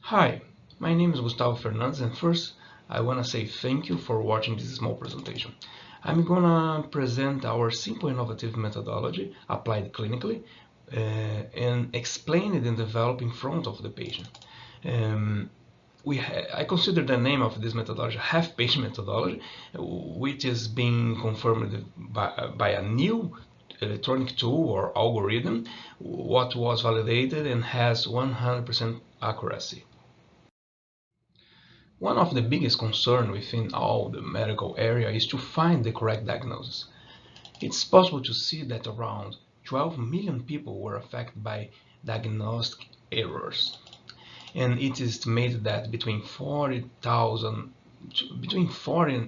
Hi, my name is Gustavo Fernandes, and first I want to say thank you for watching this small presentation. I'm gonna present our simple innovative methodology applied clinically and explain it and develop in front of the patient. Um, I consider the name of this methodology half-page methodology, which is being confirmed by a new electronic tool or algorithm, what was validated and has 100% accuracy. One of the biggest concerns within all the medical area is to find the correct diagnosis. It's possible to see that around 12 million people were affected by diagnostic errors, and it is estimated that between 40 and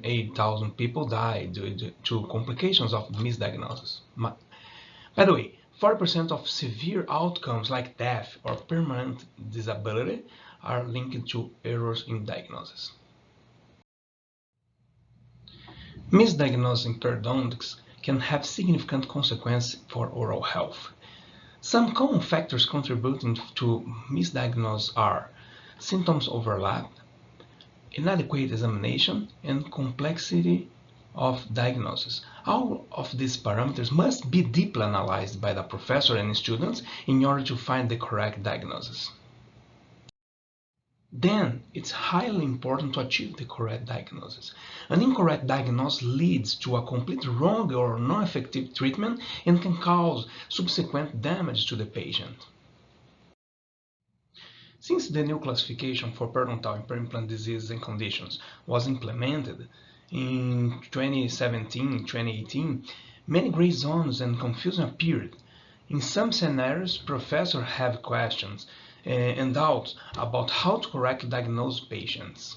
80,000 people died due to complications of misdiagnosis. By the way, 40% of severe outcomes like death or permanent disability are linked to errors in diagnosis. Misdiagnosing periodontitis can have significant consequences for oral health. Some common factors contributing to misdiagnosis are symptoms overlap, inadequate examination, and complexity of diagnosis. All of these parameters must be deeply analyzed by the professor and students in order to find the correct diagnosis. Then, it's highly important to achieve the correct diagnosis. An incorrect diagnosis leads to a complete wrong or non-effective treatment and can cause subsequent damage to the patient. Since the new classification for periodontal and peri-implant diseases and conditions was implemented in 2017-2018, many gray zones and confusion appeared. In some scenarios, professors have questions and doubts about how to correctly diagnose patients.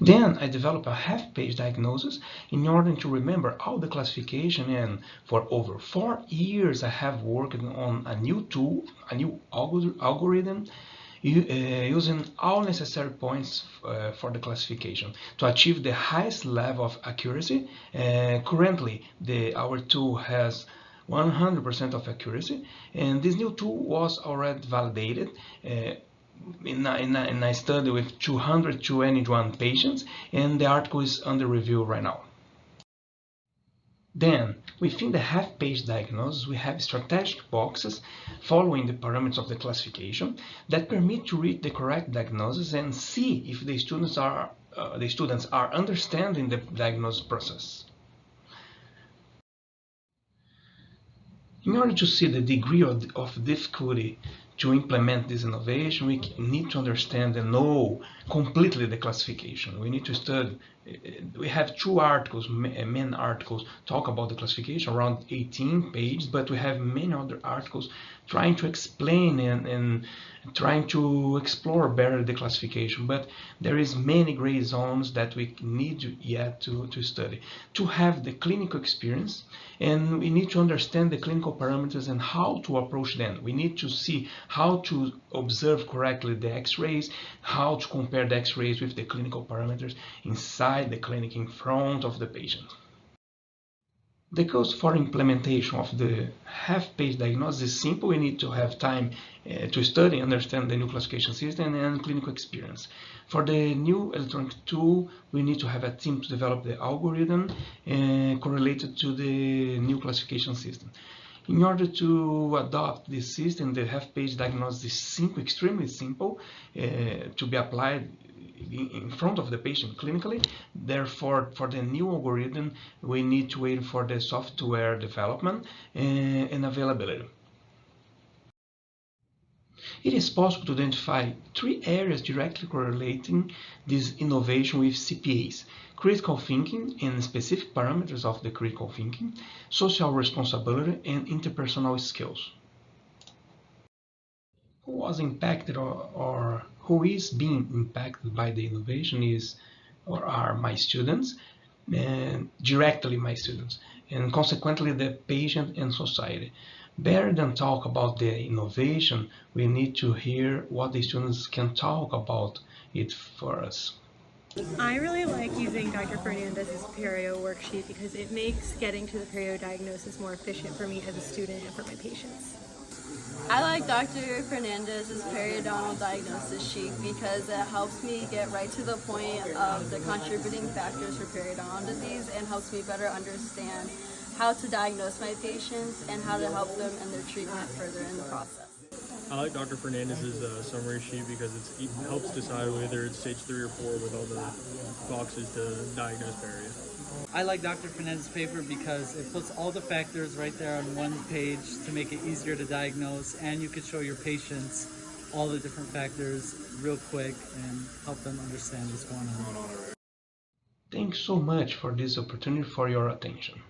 Then I developed a half-page diagnosis in order to remember all the classification, and for over 4 years I have worked on a new tool, a new algorithm using all necessary points for the classification to achieve the highest level of accuracy. Currently, our tool has 100% of accuracy, and this new tool was already validated in a study with 221 patients, and the article is under review right now. Then, within the half-page diagnosis, we have strategic boxes following the parameters of the classification that permit to reach the correct diagnosis and see if the students are understanding the diagnosis process. In order to see the degree of difficulty to implement this innovation, we need to understand and know completely the classification. We need to study. We have two articles, main articles, talk about the classification, around 18 pages, but we have many other articles trying to explain and trying to explore better the classification. But there is many gray zones that we need yet to study. To have the clinical experience, and we need to understand the clinical parameters and how to approach them. We need to see how to observe correctly the x-rays, how to compare the x-rays with the clinical parameters inside the clinic in front of the patient. The cost for implementation of the half-page diagnosis is simple. We need to have time to study, understand the new classification system and clinical experience. For the new electronic tool, we need to have a team to develop the algorithm correlated to the new classification system. In order to adopt this system, the half-page diagnosis is simple, extremely simple to be applied in front of the patient clinically. Therefore, for the new algorithm, we need to wait for the software development and availability. It is possible to identify 3 areas directly correlating this innovation with CPAs: critical thinking and specific parameters of the critical thinking, social responsibility, and interpersonal skills. Who was impacted or who is being impacted by the innovation are my students, and directly my students, and consequently the patient and society. Better than talk about the innovation, we need to hear what the students can talk about it for us. I really like using Dr. Fernandez' perio worksheet because it makes getting to the perio diagnosis more efficient for me as a student and for my patients. I like Dr. Fernandez's periodontal diagnosis sheet because it helps me get right to the point of the contributing factors for periodontal disease and helps me better understand how to diagnose my patients and how to help them in their treatment further in the process. I like Dr. Fernandez's summary sheet because it helps decide whether it's stage 3 or 4 with all the boxes to diagnose perio. I like Dr. Fernandez's paper because it puts all the factors right there on one page to make it easier to diagnose, and you can show your patients all the different factors real quick and help them understand what's going on. Thanks so much for this opportunity, for your attention.